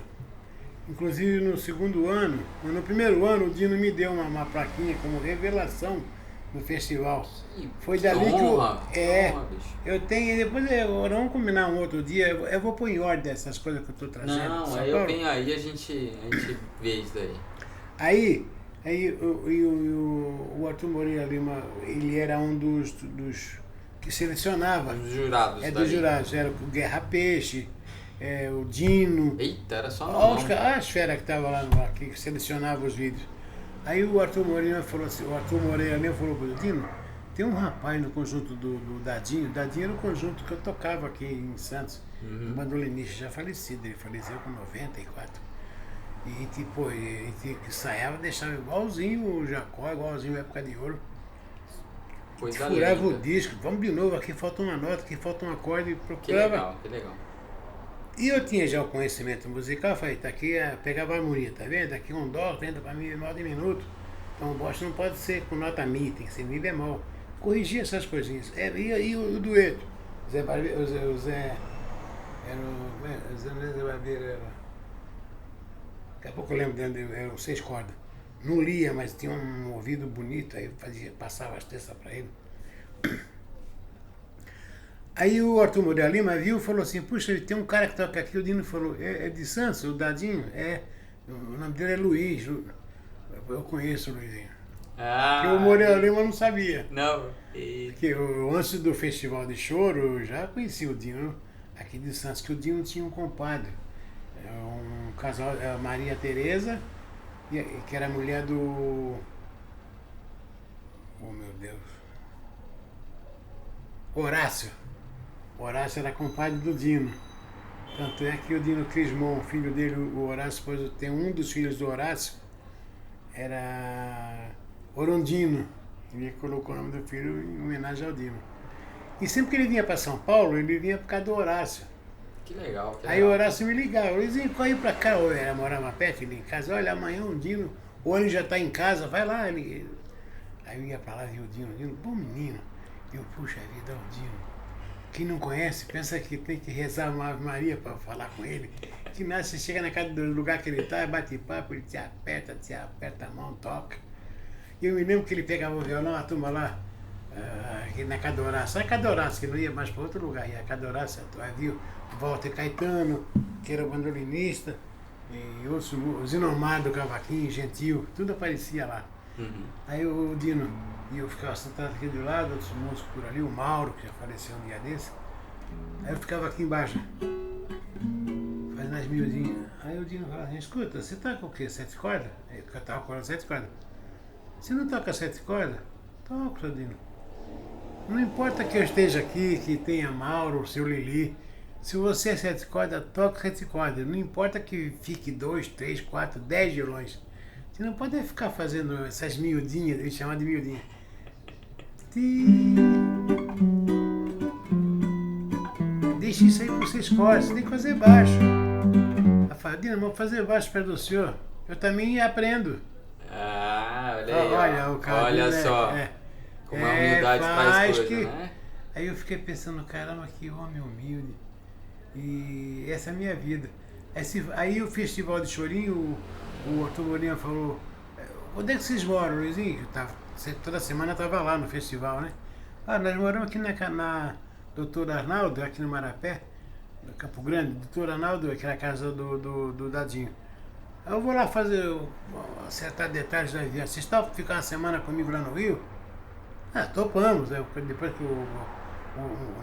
Inclusive no segundo ano, no primeiro ano, o Dino me deu uma plaquinha como revelação no festival. Foi dali que honra, bicho. eu tenho, depois vamos combinar um outro dia, eu vou pôr em ordem essas coisas que eu estou trazendo. Não, aí eu venho aí, a gente vê isso daí. Aí o Arthur Moreira Lima, ele era um dos que selecionava. Dos jurados. Dos jurados, era o Guerra Peixe, o Dino. Eita, era só As feras que estavam lá, que selecionava os vídeos. Aí o Arthur Moreira falou assim, pro Dino, tem um rapaz no conjunto do Dadinho. Dadinho era o conjunto que eu tocava aqui em Santos. Um bandolinista já falecido, ele faleceu com 94. E tipo, ele ensaiava, deixava igualzinho o Jacó, igualzinho a Época de Ouro. Furava o disco, vamos de novo, aqui falta uma nota, aqui falta um acorde, procurava. Que legal. E eu tinha já o conhecimento musical, falei, tá aqui, pegava a harmonia, tá vendo? Aqui um dó, tenta pra mim bemol diminuto. Então o bosta não pode ser com nota mi, tem que ser mi bemol. Corrigia essas coisinhas. E o dueto? O Zé Barbeiro, o Zé Barbeiro era... Daqui a pouco eu lembro dele, eram 6 cordas. Não lia, mas tinha um ouvido bonito, aí passava as terças pra ele. Aí o Arthur Moreira Lima viu e falou assim, puxa, tem um cara que toca aqui, o Dino falou, é de Santos, o Dadinho? O nome dele é Luiz, eu conheço o Luizinho. Porque o Moreira Lima não sabia. Não. Porque antes do Festival de Choro, eu já conheci o Dino aqui de Santos, que o Dino tinha um compadre, um casal, a Maria Tereza, que era mulher do... Oh, meu Deus. Horácio. Horácio era compadre do Dino. Tanto é que o Dino Crismon, filho dele, o Horácio, depois tem um dos filhos do Horácio, era Orondino. Ele colocou o nome do filho em homenagem ao Dino. E sempre que ele vinha para São Paulo, ele vinha por causa do Horácio. Que legal. Aí o Horácio me ligava, Luizinho, corre pra cá, ou ela morava perto, ele em casa, olha, amanhã o Dino, ou ele já tá em casa, vai lá. Aí eu ia pra lá e via o Dino, bom menino. Eu, puxa vida, o Dino. Quem não conhece, pensa que tem que rezar uma Ave Maria para falar com ele. Que nada, você chega na casa do lugar que ele tá, bate papo, ele te aperta a mão, toca. E eu me lembro que ele pegava o violão, a turma lá, aqui na Cadoraça, que não ia mais para outro lugar, ia a Cadoraça, havia o Walter Caetano, que era o bandolinista, e outros, o Zinomar do Cavaquinho, Gentil, tudo aparecia lá. Aí o Dino, e eu ficava sentado aqui do lado, outros músicos por ali, o Mauro, que já faleceu um dia desse. Aí eu ficava aqui embaixo, fazendo as miudinhas. Aí o Dino falava assim, escuta, você toca o quê? 7 cordas? Eu tava com 7 cordas. Você não toca 7 cordas? Toco, seu Dino. Não importa que eu esteja aqui, que tenha Mauro, o seu Lili. Se você é 7 cordas, toca 7 cordas. Não importa que fique 2, 3, 4, 10 violões. Você não pode ficar fazendo essas miudinhas, ele chama de miudinha. Deixa isso aí para vocês cordas, você tem que fazer baixo. A Fadina, vamos fazer baixo perto do senhor. Eu também aprendo. Olha aí. Olha o cara. Olha só. Como a humildade faz coisa, né? Aí eu fiquei pensando, caramba, que homem humilde. E essa é a minha vida. Aí o Festival de Chorinho, o Arthur Moreira falou, onde é que vocês moram, Luizinho? Toda semana eu estava lá no festival, né? Ah, nós moramos aqui na Doutor Arnaldo, aqui no Marapé, no Campo Grande. Doutor Arnaldo, aqui na casa do Dadinho. Eu vou lá acertar detalhes da viagem. Vocês estão ficar uma semana comigo lá no Rio? Ah, topamos. Depois que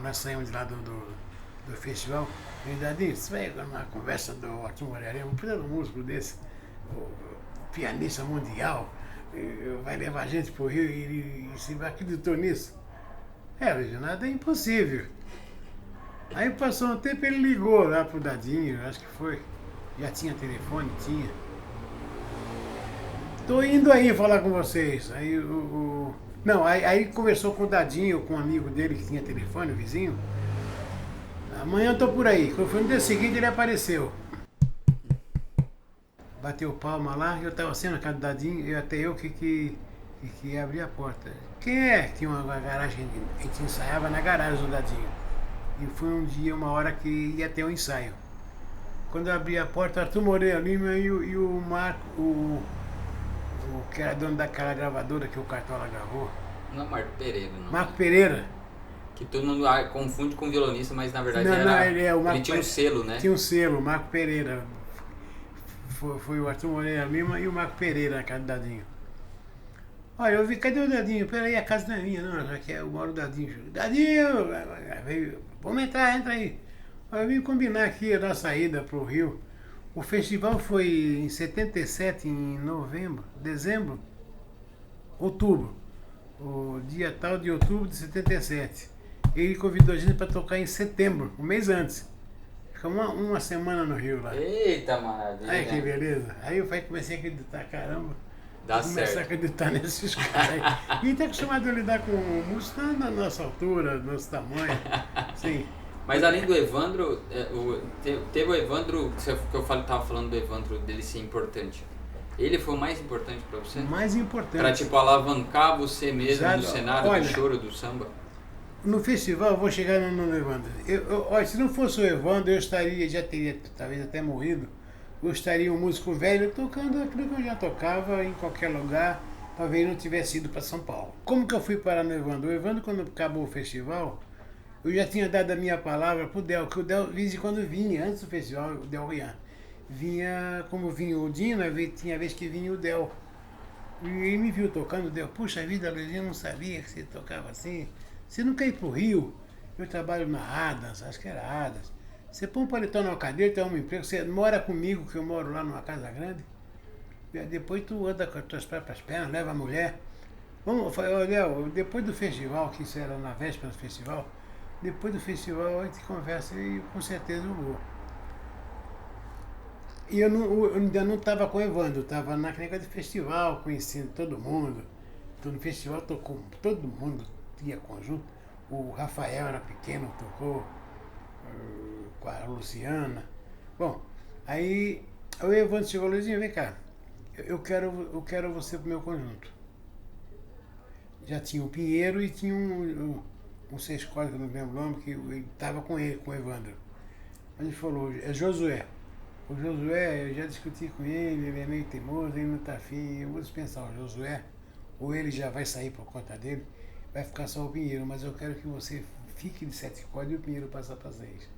nós saímos de lá do festival, eu Dadinho, você vai numa conversa do Arthur Moreira, um puta músico desse, o pianista mundial, vai levar a gente pro Rio e você acreditou nisso? Reginaldo, é impossível. Aí passou um tempo, ele ligou lá pro Dadinho, acho que foi. Já tinha telefone, tinha. Tô indo aí falar com vocês. Aí Não, aí conversou com o Dadinho, com um amigo dele que tinha telefone, o vizinho. Amanhã eu tô por aí. Quando foi no dia seguinte ele apareceu. Bateu palma lá, eu tava sendo na casa do Dadinho, e até eu que abri a porta. Quem é? Tinha uma garagem, a gente ensaiava na garagem do Dadinho. E foi um dia, uma hora que ia ter um ensaio. Quando eu abri a porta, Arthur Moreira Lima e o Marco, o que era dono daquela gravadora que o Cartola gravou. Não é Marco Pereira, não. Marco Pereira. Que todo mundo confunde com violonista, mas na verdade ele tinha um selo, né? Tinha um selo, Marco Pereira. Foi o Arthur Moreira Lima e o Marco Pereira na casa do Dadinho. Olha, eu vi, cadê o Dadinho? Peraí, a casa não é minha, não, já que eu moro o Dadinho. Dadinho! Vamos entrar, entra aí. Eu vim combinar aqui a nossa ida pro Rio. O festival foi em 77, em outubro. O dia tal de outubro de 77. Ele convidou a gente para tocar em setembro, um mês antes. Ficamos uma semana no Rio lá. Eita, maravilha. Ai, que beleza. Aí eu comecei a acreditar, caramba. Dá Comecei certo. a acreditar nesses caras aí. E tá acostumado a lidar com música na nossa altura, nosso tamanho. Sim. Mas além do Evandro, teve o Evandro, que eu tava falando do Evandro, dele ser importante. Ele foi o mais importante pra você? O mais importante. Pra tipo alavancar você mesmo Exato. no cenário Olha, do choro, do samba? No festival, eu vou chegar no Evandro. Olha, se não fosse o Evandro, eu já teria talvez até morrido. Eu estaria um músico velho tocando aquilo que eu já tocava em qualquer lugar, talvez não tivesse ido para São Paulo. Como que eu fui parar no Evandro? O Evandro, quando acabou o festival, eu já tinha dado a minha palavra pro Del, que o Del, de vez em quando vinha, antes do festival, o Del Rian. Vinha, como vinha o Dina, tinha vez que vinha o Del. E ele me viu tocando, o Del, puxa vida, Luizinho, eu não sabia que você tocava assim. Você não quer ir pro Rio? Eu trabalho na Adams, acho que era Adams. Você põe um paletó numa cadeira, tem um emprego, você mora comigo, que eu moro lá numa casa grande. E depois tu anda com as tuas próprias pernas, leva a mulher. Vamos, eu falei, Léo, depois do festival, que isso era na véspera do festival, depois do festival a gente conversa e com certeza eu vou. E eu ainda não estava com o Evandro, estava na negócio de festival, conhecendo todo mundo. Então, no festival tocou todo mundo, tinha conjunto. O Rafael era pequeno, tocou com a Luciana. Bom, aí o Evandro chegou, Luizinho, vem cá, eu quero você pro meu conjunto. Já tinha o Pinheiro e tinha um seis cordas, que eu não lembro o nome, que ele estava com ele, com o Evandro. Mas ele falou, é Josué. O Josué, eu já discuti com ele é meio teimoso, ele não está afim, eu vou dispensar o Josué, ou ele já vai sair por conta dele, vai ficar só o Pinheiro, mas eu quero que você fique de 7 cordas e o Pinheiro passa para 6.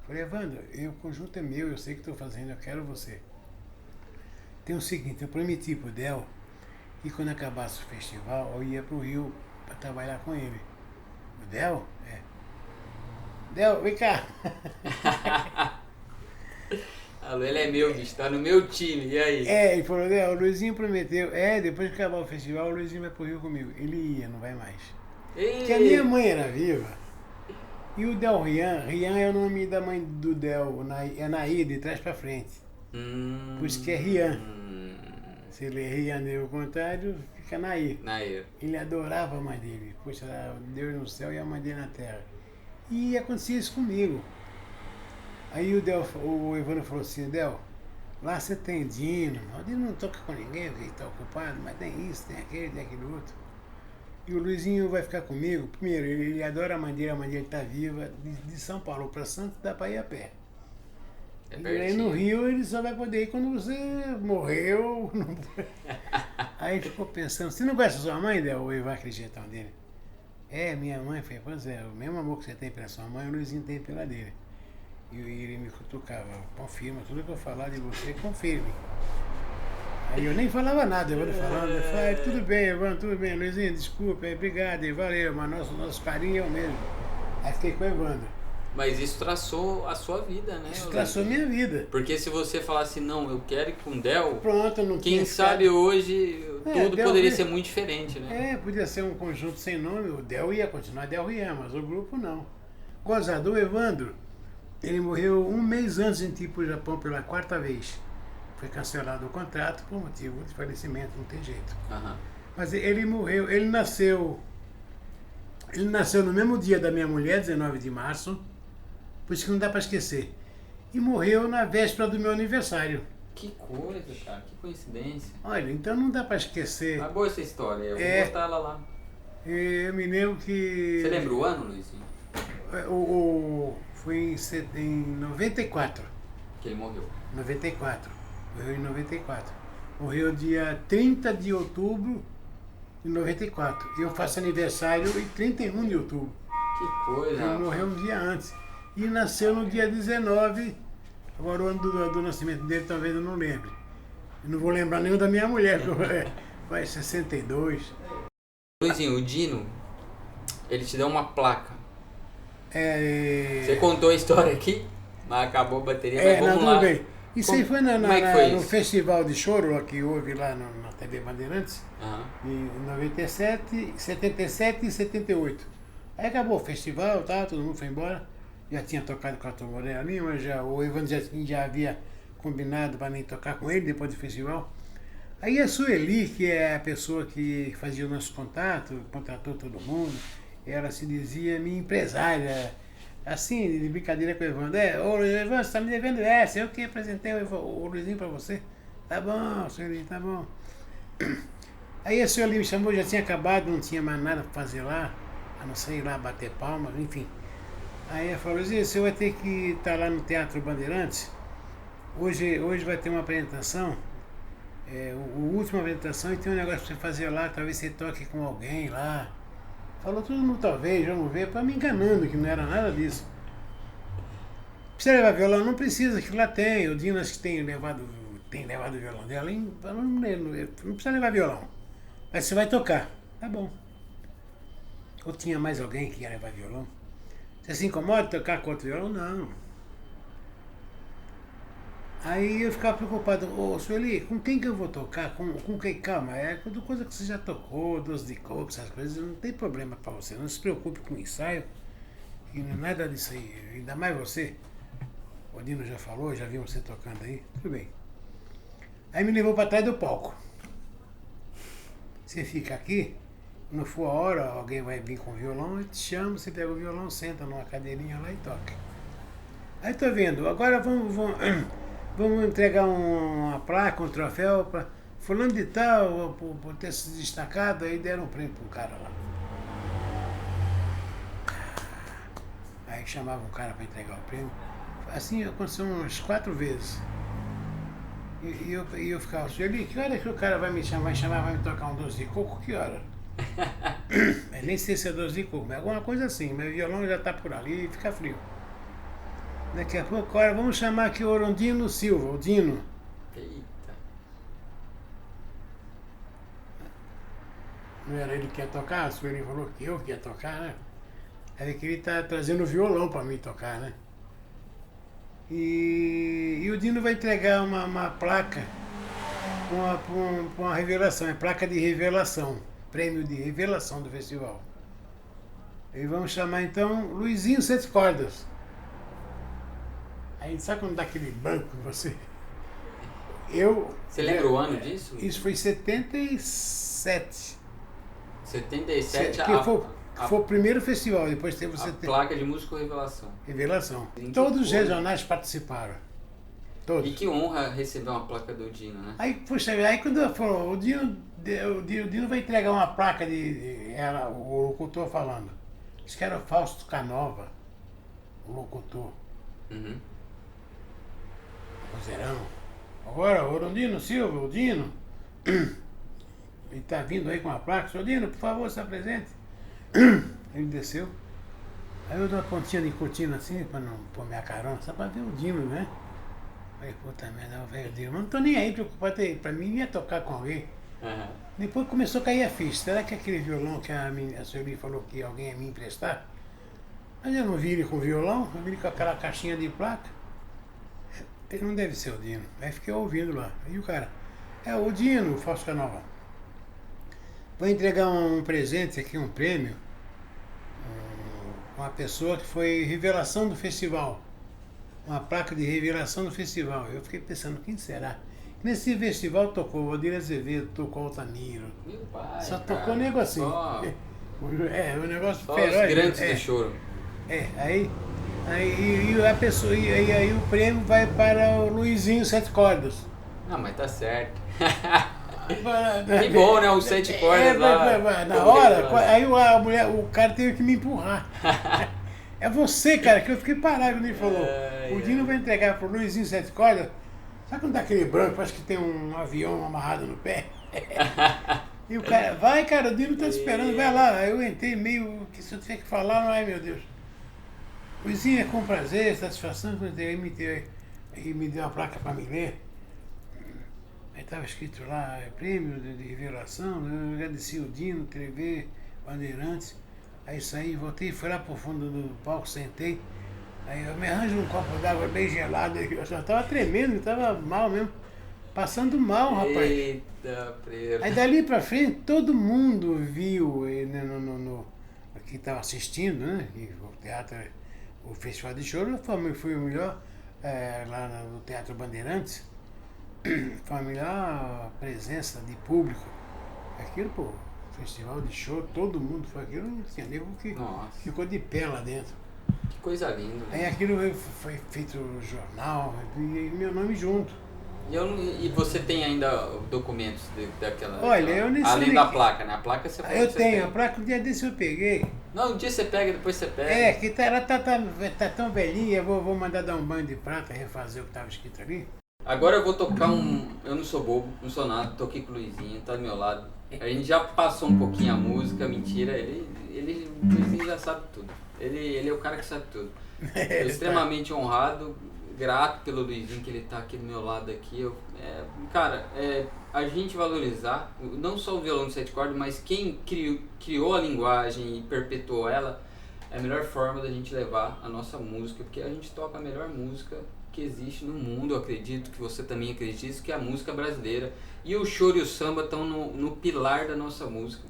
Falei, Evandro, o conjunto é meu, eu sei o que estou fazendo, eu quero você. Tem o seguinte, eu prometi pro Del que quando acabasse o festival, eu ia pro Rio para trabalhar com ele. O Del? É. Del, vem cá. Alô, ele é meu, bicho, tá no meu time, e aí? Ele falou, o Luizinho prometeu, depois que acabar o festival, o Luizinho vai pro Rio comigo. Ele ia, não vai mais. Porque a minha mãe era viva. E o Del Rian é o nome da mãe do Del, é Nair, de trás pra frente. Por isso que é Rian. Se ele é Rian ao contrário, fica Nair. Ele adorava a mãe dele. Poxa, Deus no céu e a mãe dele na terra. E acontecia isso comigo. Aí o Evandro falou assim, Del, lá você tem Dino. O Dino não toca com ninguém, porque ele está ocupado, mas tem isso, tem aquele outro. E o Luizinho vai ficar comigo. Primeiro, ele adora a mãe dele tá viva. De São Paulo para Santos dá para ir a pé. É E aí pertinho. no Rio ele só vai poder ir quando você morreu. Aí ficou pensando, você não gosta da sua mãe, Del? O Ivan acreditão dele. É, minha mãe, foi, pois é, o mesmo amor que você tem pela sua mãe, o Luizinho tem pela dele. E ele me cutucava, confirma, tudo que eu falar de você, confirme. Aí eu nem falava nada, eu falando, eu falei, tudo bem, Ivan, tudo bem, Luizinho, desculpa, obrigado, valeu, mas nosso carinho é o mesmo. Aí fiquei com o Evandro. Mas isso traçou a sua vida, né? Isso traçou minha vida. Porque se você falasse, não, eu quero ir com o Del, Pronto, não quem tinha sabe ficado. hoje tudo Del poderia ia- ser muito diferente, né? É, podia ser um conjunto sem nome, o Del ia continuar Del Rian, mas o grupo não. Gozado, o Evandro, ele morreu um mês antes de ir para o Japão pela 4ª vez. Foi cancelado o contrato por motivo de falecimento, não tem jeito. Aham. Mas ele morreu, ele nasceu no mesmo dia da minha mulher, 19 de março, por isso que não dá para esquecer. E morreu na véspera do meu aniversário. Que coisa, cara, que coincidência. Olha, então não dá para esquecer. Tá boa essa história, eu vou É. botar ela lá. Eu me lembro que... Você lembra o ano, Luizinho? Foi em 94. Que ele morreu. 94. Morreu em 94. Morreu dia 30 de outubro de 94. Eu faço aniversário em 31 de outubro. Que coisa. Ele rapaz. morreu um dia antes. E nasceu no dia 19. Agora o ano do nascimento dele talvez eu não lembre. Eu não vou lembrar nenhum da minha mulher, que vai 62. Luizinho, o Dino, ele te deu uma placa. É, Você contou a história aqui, mas acabou a bateria, mas não, vamos tudo lá. bem. Isso aí foi, Como é que foi no isso? Festival de Choro lá que houve lá na TV Bandeirantes, Aham. em 97, 77 e 78. Aí acabou o festival, tá, todo mundo foi embora. Já tinha tocado com a Arthur Moreira ali, mas o Evandro já havia combinado para nem tocar com ele depois do festival. Aí a Sueli, que é a pessoa que fazia o nosso contato, contratou todo mundo, ela se dizia minha empresária, assim, de brincadeira com o Evandro. Ô Evandro, você está me devendo essa, eu que apresentei o Luizinho para você. Tá bom, Sueli, tá bom. Aí a Sueli me chamou, já tinha acabado, não tinha mais nada para fazer lá, a não ser ir lá bater palmas, enfim. Aí ela falou, Luizinho, você vai ter que estar lá no Teatro Bandeirantes, hoje vai ter uma apresentação, a última apresentação, e tem um negócio pra você fazer lá, talvez você toque com alguém lá. Falou tudo no talvez, vamos ver, para me enganando, que não era nada disso. Precisa levar violão? Não precisa, que lá tem. O Dino acho que tem levado o violão dela. Não precisa levar violão. Mas você vai tocar. Tá bom. Ou tinha mais alguém que ia levar violão? Você se incomoda de tocar com outro violão? Não. Aí eu ficava preocupado, ô Sueli, com quem que eu vou tocar? Com quem? Calma, é tudo coisa que você já tocou, doce de coco, essas coisas, não tem problema pra você, não se preocupe com o ensaio, e não é nada disso aí, ainda mais você. O Dino já falou, já viu você tocando aí, tudo bem. Aí me levou pra trás do palco. Você fica aqui, quando for a hora, alguém vai vir com o violão, eu te chamo, você pega o violão, senta numa cadeirinha lá e toca. Aí tô vendo, agora vamos entregar uma placa, um troféu para fulano de tal, por ter se destacado, aí deram um prêmio para um cara lá. Aí chamavam um cara para entregar o prêmio. Assim aconteceu umas 4 vezes. E eu ficava assim, que hora que o cara vai me chamar, vai me tocar um doce de coco? Que hora? Eu nem sei se é doce de coco, mas alguma coisa assim, meu violão já está por ali e fica frio. Daqui a pouco, agora vamos chamar aqui o Orondino Silva, o Dino. Eita. Não era ele que ia tocar, a Sueli falou que eu que ia tocar, né? Aí que ele tá trazendo o violão para mim tocar, né? E o Dino vai entregar uma placa com uma revelação, é placa de revelação, prêmio de revelação do festival. E vamos chamar então Luizinho Sete Cordas. Aí sabe quando dá aquele banco em você? Você lembra o ano disso? Isso foi em 77. 77, Que foi o primeiro festival, depois teve a placa de músico revelação. Revelação. Que Todos os coisa. regionais participaram. Todos. E que honra receber uma placa do Dino, né? Aí, puxa, aí quando ela falou, o Dino vai entregar uma placa o locutor falando. Isso que era o Fausto Canova, o locutor, Uhum. vozeirão. Agora, o Dino Silva, o Dino, ele tá vindo aí com uma placa. Senhor Dino, por favor, se apresente. Ele desceu. Aí eu dou uma pontinha de cortina assim, pra não pôr minha carona, só pra ver o Dino, né? Falei, puta merda, velho Dino, mas não tô nem aí preocupado, pra mim ia tocar com alguém. Uhum. Depois começou a cair a ficha. Será que aquele violão que a senhora falou que alguém ia me emprestar? Mas eu não vi ele com violão, eu vi ele com aquela caixinha de placa. Ele não deve ser o Dino. Aí fiquei ouvindo lá. Aí o cara, é o Dino, Fausto Canova. Vou entregar um presente aqui, um prêmio, uma pessoa que foi revelação do festival. Uma placa de revelação do festival. Eu fiquei pensando, quem será? Nesse festival tocou o Odir Azevedo, tocou o Altamiro. Meu pai, Só cara, tocou nego assim. Só, Um negócio só feroz. os grandes é, do choro. aí a pessoa, aí o prêmio vai para o Luizinho Sete Cordas. Não, mas tá certo. Que bom, né? Os 7 cordas lá. Na hora, aí o cara teve que me empurrar. É você, cara, que eu fiquei parado quando ele falou. O Dino vai entregar pro Luizinho Sete Cordas. Sabe quando dá aquele branco, parece que tem um avião amarrado no pé? E o cara, vai, cara, o Dino tá te esperando, vai lá. Aí eu entrei meio, que se eu tiver que falar, não é, meu Deus. Luizinho, é com prazer, satisfação, aí me deu uma placa pra me ler. Aí estava escrito lá, prêmio de revelação, eu agradeci o Dino, TV, Bandeirantes. Aí saí, voltei, fui lá pro fundo do palco, sentei. Aí eu me arranjo um copo d'água bem gelado, eu já tava tremendo, eu tava mal mesmo. Passando mal, rapaz. Eita, preto. Aí dali pra frente, todo mundo viu que estava assistindo, né? E o teatro, o Festival de Choro foi o melhor lá no Teatro Bandeirantes. Foi a melhor presença de público. Aquilo, pô, festival de show, todo mundo foi aquilo, não tinha nego que ficou de pé lá dentro. Que coisa linda. Aí aquilo foi feito no jornal, e meu nome junto. E você tem ainda documentos daquela... Olha, eu nem sei. Além da placa, né? A placa você pode. Eu tenho, a placa um dia desse eu peguei. Não, um dia você pega, depois você pega. É, que ela tá tão velhinha, eu vou mandar dar um banho de prata, refazer o que estava escrito ali. Agora eu vou tocar eu não sou bobo, não sou nada, toquei com o Luizinho, tá do meu lado. A gente já passou um pouquinho a música, mentira, o Luizinho já sabe tudo. Ele é o cara que sabe tudo. Eu extremamente honrado, grato pelo Luizinho que ele tá aqui do meu lado aqui. A gente valorizar, não só o violão de 7 cordas, mas quem criou a linguagem e perpetuou ela, é a melhor forma da gente levar a nossa música, porque a gente toca a melhor música que existe no mundo, eu acredito que você também acredita, que é a música brasileira. E o choro e o samba estão no pilar da nossa música.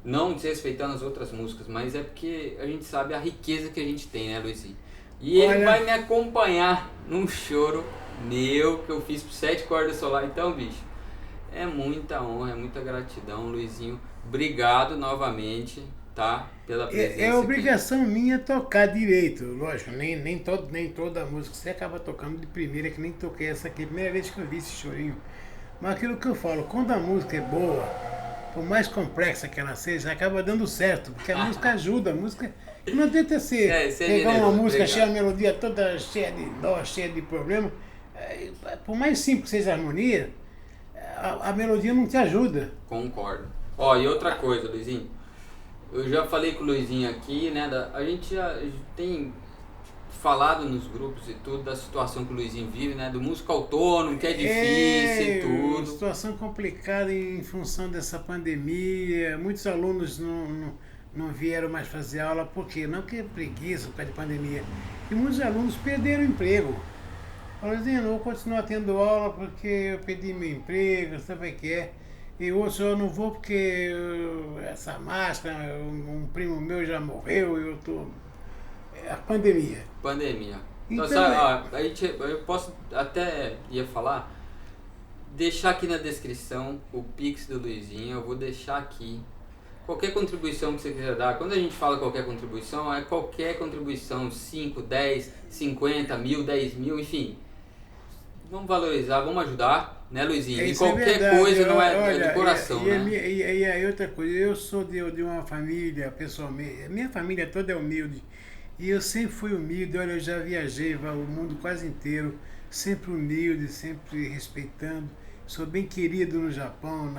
Não desrespeitando as outras músicas, mas é porque a gente sabe a riqueza que a gente tem, né, Luizinho? E ele vai me acompanhar num choro meu, que eu fiz por 7 cordas solar. Então, bicho, é muita honra, é muita gratidão, Luizinho. Obrigado novamente, tá? Pela presença. É obrigação minha tocar direito, lógico, nem toda a música você acaba tocando de primeira, que nem toquei essa aqui, primeira vez que eu vi esse chorinho. Mas aquilo que eu falo, quando a música é boa, por mais complexa que ela seja, acaba dando certo, porque a música ajuda, a música... Não adianta você pegar uma música cheia de melodia toda cheia de dó, cheia de problema, por mais simples que seja a harmonia, a melodia não te ajuda. Concordo. Ó, e outra coisa, Luizinho, eu já falei com o Luizinho aqui, né, a gente já tem falado nos grupos e tudo da situação que o Luizinho vive, né, do músico autônomo, que é difícil e tudo. Situação complicada em função dessa pandemia, muitos alunos não vieram mais fazer aula, por quê? Não que é preguiça por causa de pandemia, e muitos alunos perderam o emprego. Falaram assim, não vou continuar tendo aula porque eu perdi meu emprego, sabe o que é? E outros, eu não vou porque essa máscara, um primo meu já morreu e eu tô... A pandemia. Então, sabe, ó, eu posso até ia falar, deixar aqui na descrição o Pix do Luizinho, eu vou deixar aqui. Qualquer contribuição que você quiser dar, quando a gente fala qualquer contribuição, é qualquer contribuição, 5, 10, 50 mil, 10 mil, enfim. Vamos valorizar, vamos ajudar, né, Luizinho? E Isso é qualquer verdade. coisa não é, Olha, é de coração, e, né? e aí outra coisa, eu sou de uma família, pessoalmente, minha família toda é humilde. E eu sempre fui humilde, olha, eu já viajei o mundo quase inteiro, sempre humilde, sempre respeitando. Sou bem querido no Japão,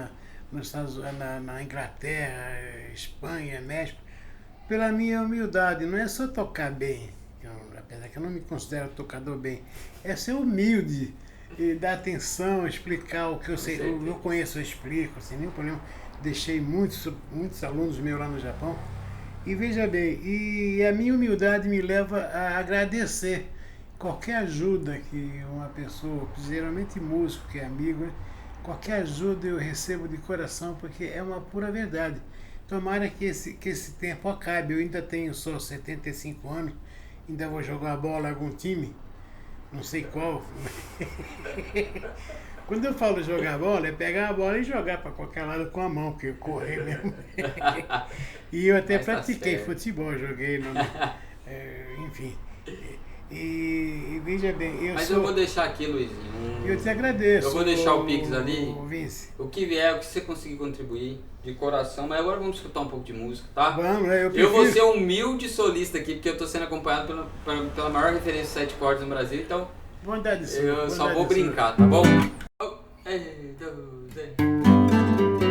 nos Estados, na Inglaterra, Espanha, México, pela minha humildade. Não é só tocar bem, apesar que eu não me considero tocador bem, é ser humilde e dar atenção, explicar o que eu sei, eu conheço, eu explico, sem nenhum problema. Deixei muitos alunos meus lá no Japão. E veja bem, e a minha humildade me leva a agradecer qualquer ajuda que uma pessoa, geralmente músico, que é amigo, né? Qualquer ajuda eu recebo de coração, porque é uma pura verdade. Tomara que esse tempo acabe. Eu ainda tenho só 75 anos, ainda vou jogar bola em algum time, não sei qual. Quando eu falo jogar bola, é pegar a bola e jogar para qualquer lado com a mão, porque eu correr mesmo. E eu até Mas tá pratiquei certo. futebol, joguei, enfim. E veja bem, Mas eu vou deixar aqui, Luizinho. eu te agradeço. Eu vou deixar o Pix ali. Vince. O que vier, o que você conseguir contribuir, de coração. Mas agora vamos escutar um pouco de música, tá? Vamos, Eu vou ser humilde solista aqui, porque eu tô sendo acompanhado pela maior referência de 7 cordas no Brasil, então Bondade sua, eu só bondade vou sua. brincar, tá bom? Oh, 1, 2, 3.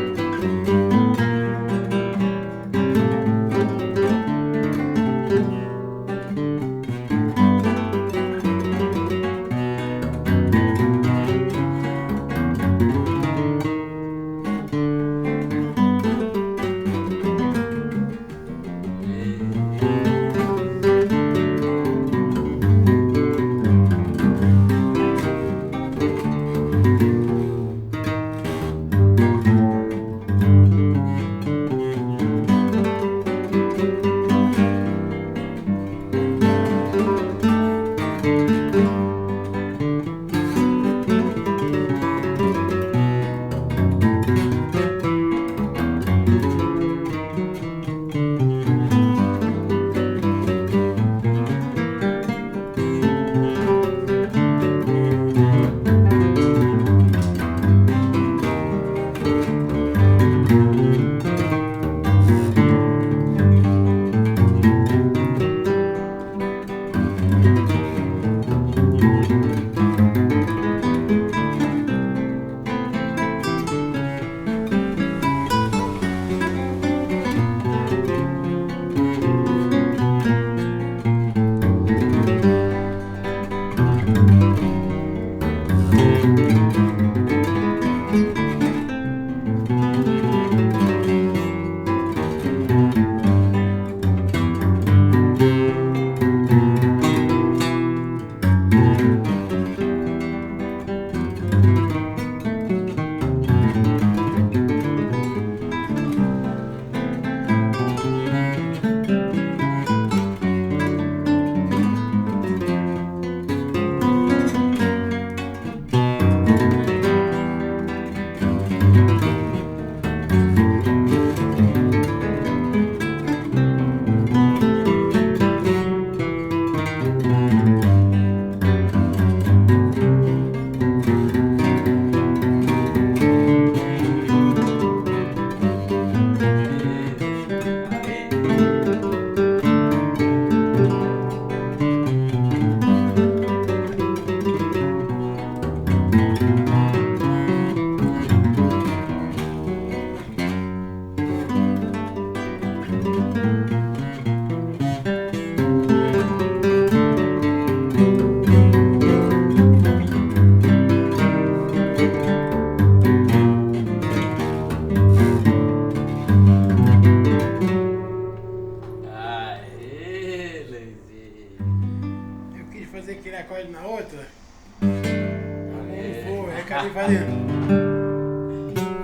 Aê, Luizinho. Eu quis fazer aquele acorde na outra, não foi, acabei fazendo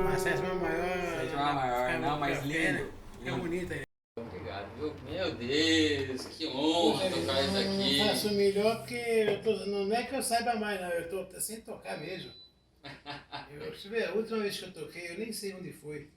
uma sétima maior. Sétima maior, não, mais lindo. É bonita. Obrigado, viu? Meu Deus, que honra tocar isso aqui. Eu faço melhor porque não é que eu saiba mais, não. Eu tô sem tocar mesmo. Deixa eu ver, a última vez que eu toquei, eu nem sei onde foi.